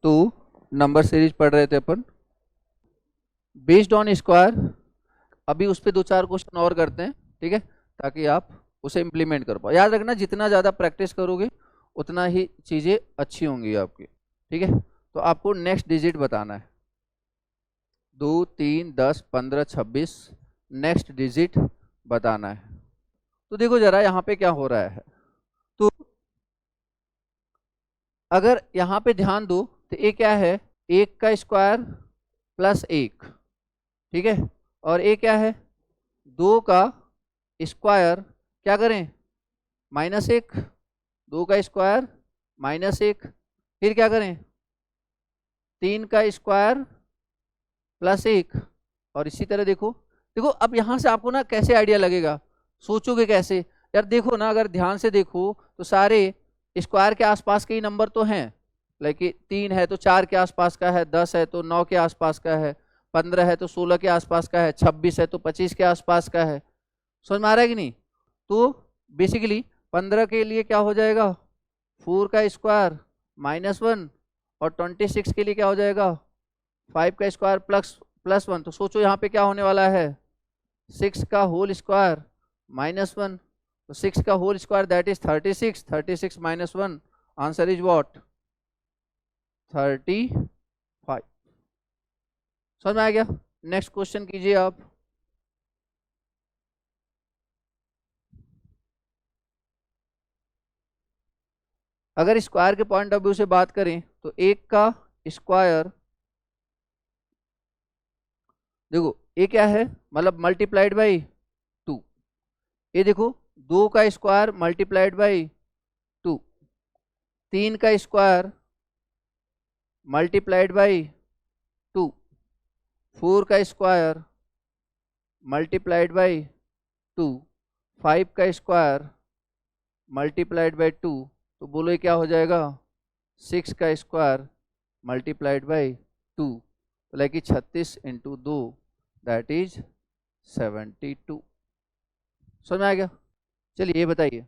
तो number series पढ़ रहे थे अपन, बेस्ड ऑन स्क्वायर। अभी उस पर 2-4 क्वेश्चन और करते हैं, ठीक है, ताकि आप उसे इम्प्लीमेंट कर पाओ। याद रखना, जितना ज़्यादा प्रैक्टिस करोगे उतना ही चीज़ें अच्छी होंगी आपकी, ठीक है। तो आपको नेक्स्ट डिजिट बताना है, 2, 3, 10, 15, 26, नेक्स्ट डिजिट बताना है। तो देखो जरा यहाँ पे क्या हो रहा है। तो अगर यहाँ पे ध्यान दो तो ये क्या है, 1 का स्क्वायर प्लस 1, ठीक है। और ये क्या है, 2 का स्क्वायर, क्या करें, -1, 2 का स्क्वायर -1, फिर क्या करें, 3 का स्क्वायर प्लस 1। और इसी तरह देखो देखो, अब यहाँ से आपको ना कैसे आइडिया लगेगा, सोचोगे कैसे यार। देखो ना, अगर ध्यान से देखो तो सारे स्क्वायर के आसपास के ही नंबर तो हैं। लाइक 3 है तो 4 के आसपास का है, 10 है तो 9 के आसपास का है, 15 है तो 16 के आसपास का है, 26 है तो 25 के आसपास का है। समझ में आ रहा है कि नहीं। तो बेसिकली 15 के लिए क्या हो जाएगा, 4 का स्क्वायर -1, और 26 के लिए क्या हो जाएगा, 5 का स्क्वायर प्लस 1। तो सोचो यहाँ पे क्या होने वाला है, 6 का होल स्क्वायर -1। तो 6 का whole square that is 36, 36 -1, answer is what, 35। समझ में आ गया। नेक्स्ट क्वेश्चन कीजिए आप। अगर स्क्वायर के पॉइंट ऑफ व्यू से बात करें तो 1 का स्क्वायर, देखो ये क्या है, मतलब मल्टीप्लाइड बाई 2। ये देखो 2 का स्क्वायर मल्टीप्लाइड बाई 2, 3 का स्क्वायर मल्टीप्लाइड बाई 2, 4 का स्क्वायर मल्टीप्लाइड बाई 2, 5 का स्क्वायर मल्टीप्लाइड बाई 2। तो बोलो ये क्या हो जाएगा, 6 का स्क्वायर मल्टीप्लाइड बाई 2। तो लाइक 36 इंटू 2 दैट इज 72। समझ में आ गया। चलिए ये बताइए,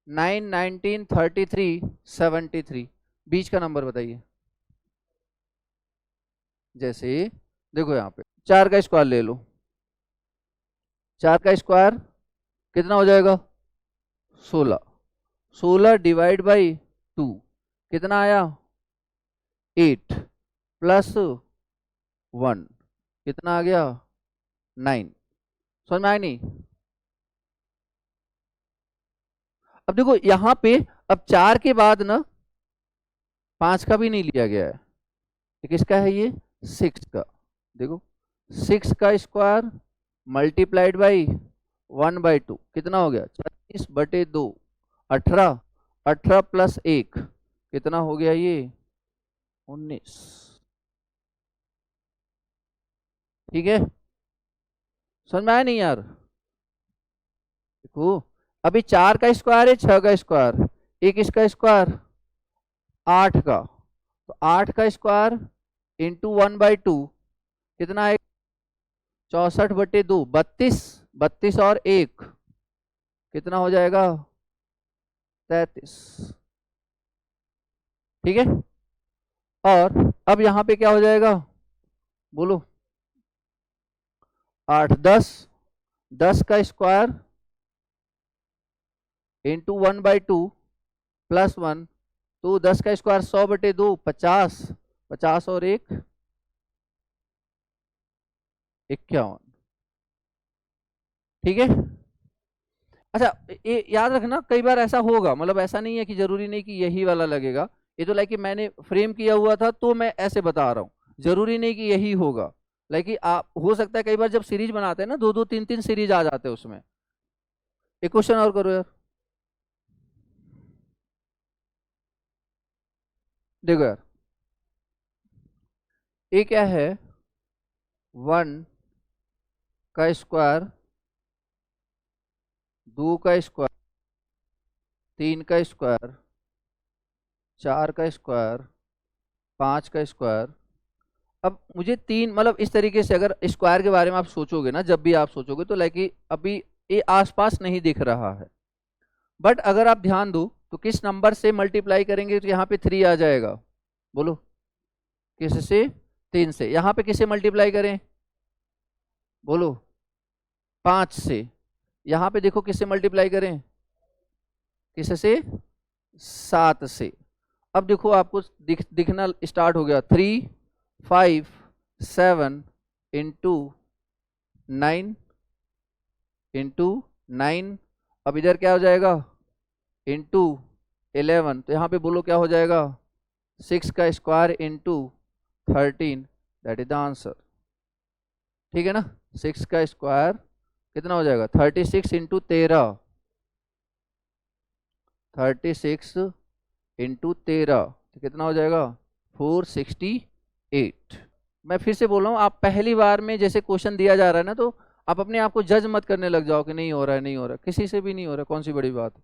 9, 19, 33, 73, बीच का नंबर बताइए। जैसे देखो यहाँ पे 4 का स्क्वायर ले लो, 4 का स्क्वायर कितना हो जाएगा, 16, 16 डिवाइड बाई 2 कितना आया, 8, प्लस 1 कितना आ गया, 9। समझ में आया नहीं। अब देखो यहाँ पे, अब 4 के बाद ना 5 का भी नहीं लिया गया है, किसका है ये, 6 का। देखो 6 का स्क्वायर मल्टीप्लाइड बाई 1/2 कितना हो गया, 36/2, 18, 18 प्लस 1 कितना हो गया ये, 19। ठीक है, समझ में आया नहीं यार। देखो अभी 4 का स्क्वायर है, 6 का स्क्वायर, एक इसका स्क्वायर 8 का, तो 8 का स्क्वायर इंटू 1/2 कितना है, 64/2, 32, 32 और 1 कितना हो जाएगा, 33। ठीक है, और अब यहाँ पे क्या हो जाएगा, बोलो, 8, 10, 10 का स्क्वायर इंटू 1/2 प्लस 1, तो 10 का स्क्वायर 100/2, 50, 50 और 1 51। ठीक है। अच्छा ये याद रखना, कई बार ऐसा होगा, मतलब ऐसा नहीं है कि जरूरी नहीं कि यही वाला लगेगा। ये तो लाइक मैंने फ्रेम किया हुआ था तो मैं ऐसे बता रहा हूँ, जरूरी नहीं कि यही होगा। लाइक आप, हो सकता है कई बार जब सीरीज बनाते हैं ना, 2-2, 3-3 सीरीज आ जाते हैं उसमें। एक क्वेश्चन और करो यार। देखो यार, ये क्या है, 1 का स्क्वायर, 2 का स्क्वायर, 3 का स्क्वायर, 4 का स्क्वायर, 5 का स्क्वायर। अब मुझे 3, मतलब इस तरीके से अगर स्क्वायर के बारे में आप सोचोगे ना, जब भी आप सोचोगे तो लाइक अभी ये आसपास नहीं दिख रहा है, बट अगर आप ध्यान दो तो किस नंबर से मल्टीप्लाई करेंगे तो यहाँ पे 3 आ जाएगा। बोलो किससे? 3 से। यहाँ पे किसे मल्टीप्लाई करें? बोलो 5 से। यहाँ पे देखो किससे मल्टीप्लाई करें? किससे? 7 से। अब देखो आपको दिखना स्टार्ट हो गया। 3 5 7 इंटू 9 इंटू 9। अब इधर क्या हो जाएगा? इंटू 11। तो यहाँ पे बोलो क्या हो जाएगा? 6 का square into 13, that is the answer. ठीक है ना? 6 का स्क्वायर कितना हो जाएगा? 36 इंटू 13, 36 इंटू 13 तो कितना हो जाएगा? 468। मैं फिर से बोल रहा हूँ, आप पहली बार में जैसे क्वेश्चन दिया जा रहा है ना, तो आप अपने आप को जज मत करने लग जाओ कि नहीं हो रहा है, नहीं हो रहा है। किसी से भी नहीं हो रहा, कौन सी बड़ी बात है।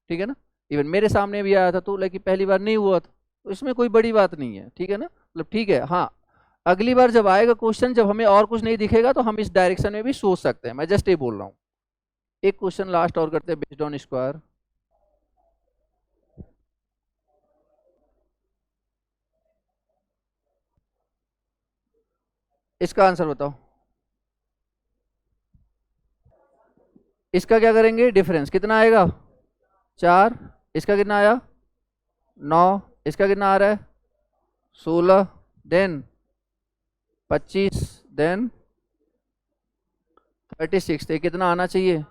ठीक है ना? इवन मेरे सामने भी आया था तो, लेकिन पहली बार नहीं हुआ था, तो इसमें कोई बड़ी बात नहीं है। ठीक है ना? मतलब ठीक है। हाँ, अगली बार जब आएगा क्वेश्चन, जब हमें और कुछ नहीं दिखेगा, तो हम इस डायरेक्शन में भी सोच सकते हैं। मैं जस्ट ये बोल रहा हूँ। एक क्वेश्चन लास्ट और करते हैं बेस्ड ऑन स्क्वायर। इसका आंसर बताओ। इसका क्या करेंगे? डिफरेंस कितना आएगा? 4। इसका कितना आया? 9। इसका कितना आ रहा है? 16। देन 25। देन 36। तो कितना आना चाहिए?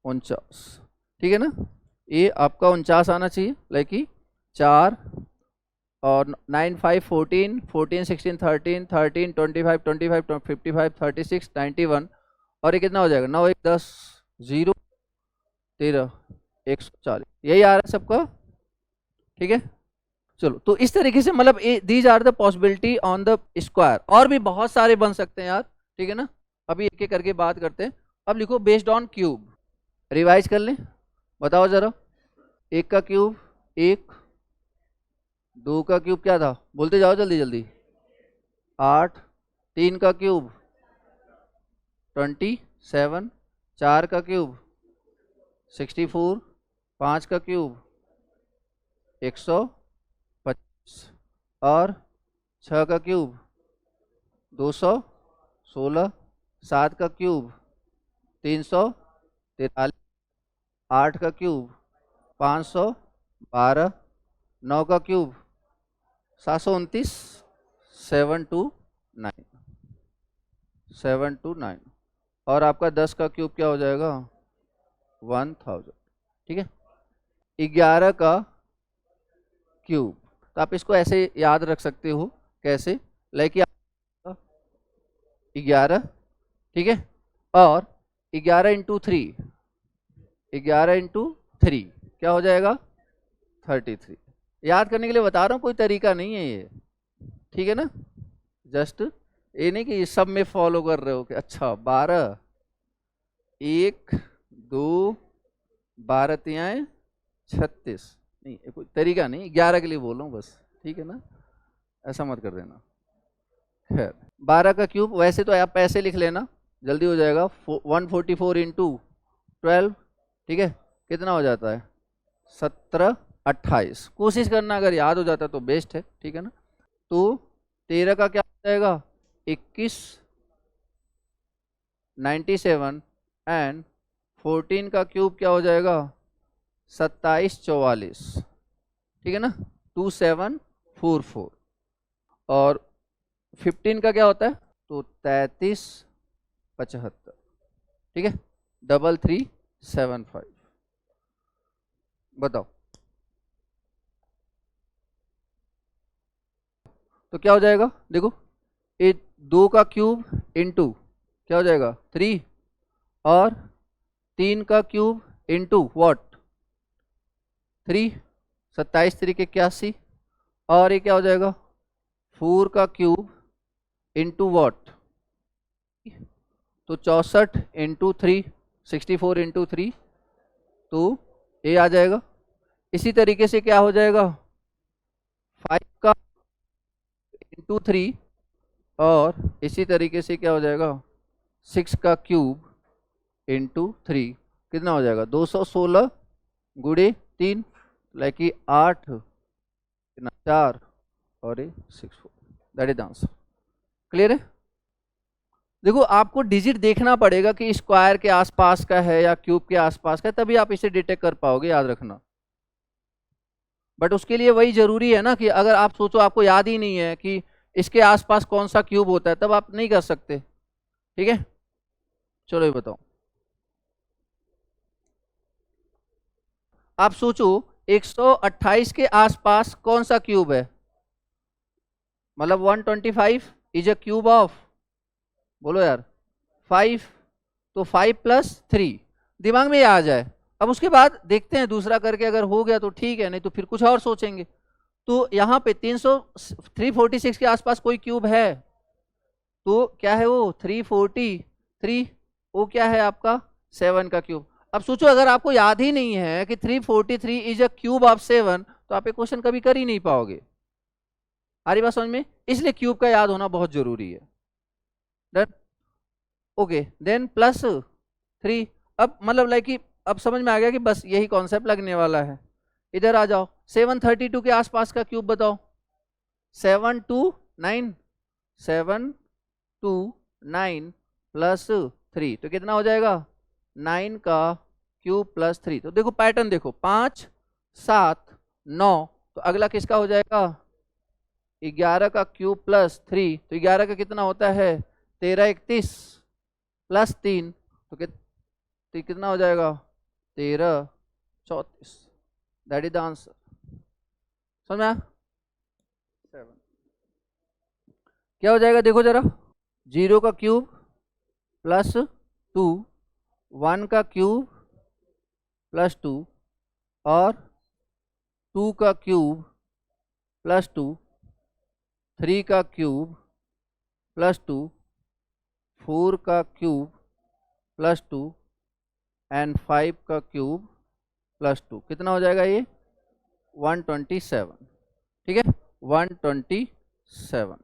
49। ठीक है ना? ये आपका 49 आना चाहिए। लाइक 4 और 9 5 14 14 16 13 13 25 25 55 36 91। और ये कितना हो जाएगा? 9 1 10 0 13 140। यही आ रहा है सबका। ठीक है, चलो। तो इस तरीके से मतलब these are the possibility on the square. और भी बहुत सारे बन सकते हैं यार। ठीक है ना? अभी एक एक करके बात करते हैं। अब लिखो बेस्ड ऑन क्यूब। रिवाइज कर लें, बताओ जरा। 1 का क्यूब 1, 2 का क्यूब क्या था? बोलते जाओ जल्दी जल्दी। 8। 3 का क्यूब 27। 4 का क्यूब 64। 5 का क्यूब 125। और 6 का क्यूब 216। 7 का क्यूब 343। 8 का क्यूब 512। 9 का क्यूब 729। 729। 729। और आपका 10 का क्यूब क्या हो जाएगा? 1000। ठीक है? 11 का क्यूब, तो आप इसको ऐसे याद रख सकते हो। कैसे? लाइक 11। ठीक है? और 11 इंटू 3, 11 इंटू 3 क्या हो जाएगा? 33। याद करने के लिए बता रहा हूँ, कोई तरीका नहीं है ये। ठीक है ना? जस्ट ये नहीं कि सब में फॉलो कर रहे हो कि अच्छा 12 1 2 12 तियाएं 36। नहीं, कोई तरीका नहीं, 11 के लिए बोल रहा हूँ बस। ठीक है ना? ऐसा मत कर देना। खैर, 12 का क्यूब वैसे तो आप ऐसे लिख लेना, जल्दी हो जाएगा। 144 इंटू 12। ठीक है? कितना हो जाता है? 17 28। कोशिश करना, अगर याद हो जाता तो बेस्ट है। ठीक है ना? तो 13 का क्या हो जाएगा? 21 97। एंड 14 का क्यूब क्या हो जाएगा? 27 44। ठीक है ना? 2744। और 15 का क्या होता है? तो 33 75। ठीक है? 3375। बताओ तो क्या हो जाएगा? देखो, ये 2 का क्यूब इंटू क्या हो जाएगा? 3। और 3 का क्यूब इंटू वॉट? 3। 27 3 के 81। और ये क्या हो जाएगा? 4 का क्यूब इंटू वॉट? तो 64 इंटू 3, 64 इंटू 3, तो ये आ जाएगा। इसी तरीके से क्या हो जाएगा? 5 का इंटू 3। और इसी तरीके से क्या हो जाएगा? 6 का क्यूब इंटू 3 कितना हो जाएगा? 216 गुणे 3, लाइक 8 4 और ये 64, that is the answer. Clear है? देखो आपको डिजिट देखना पड़ेगा कि स्क्वायर के आसपास का है या क्यूब के आसपास का है, तभी आप इसे डिटेक्ट कर पाओगे, याद रखना। बट उसके लिए वही जरूरी है ना कि अगर आप सोचो आपको याद ही नहीं है कि इसके आसपास कौन सा क्यूब होता है, तब आप नहीं कर सकते। ठीक है, चलो ये बताओ। आप सोचो 128 के आसपास कौन सा क्यूब है, मतलब 125 इज अ क्यूब ऑफ, बोलो यार, 5। तो 5 + 3 दिमाग में ये आ जाए। अब उसके बाद देखते हैं दूसरा करके, अगर हो गया तो ठीक है, नहीं तो फिर कुछ और सोचेंगे। तो यहाँ पे 346 के आसपास कोई क्यूब है, तो क्या है वो 343, वो क्या है आपका 7 का क्यूब। अब सोचो अगर आपको याद ही नहीं है कि 343 इज अ क्यूब ऑफ 7, तो आप ये क्वेश्चन कभी कर ही नहीं पाओगे। आ रही बात समझ में? इसलिए क्यूब का याद होना बहुत जरूरी है। Done, okay, then +3। अब मतलब लाइक कि अब समझ में आ गया कि बस यही कॉन्सेप्ट लगने वाला है। इधर आ जाओ, 732 के आसपास का क्यूब बताओ। 729, 729 +3 तो कितना हो जाएगा, 9 का क्यूब +3। तो देखो पैटर्न देखो, 5 7 9, तो अगला किसका हो जाएगा, 11 का क्यूब +3। तो 11 का कितना होता है 13 31 +3, तो कितना हो जाएगा 13 34, दैट इज द आंसर। समझ में आया? 7 क्या हो जाएगा देखो जरा, 0 का क्यूब +2, 1 का क्यूब +2 और 2 का क्यूब +2, 3 का क्यूब +2, 4 का क्यूब +2 एंड 5 का क्यूब +2। कितना हो जाएगा ये 127। ठीक है, 127।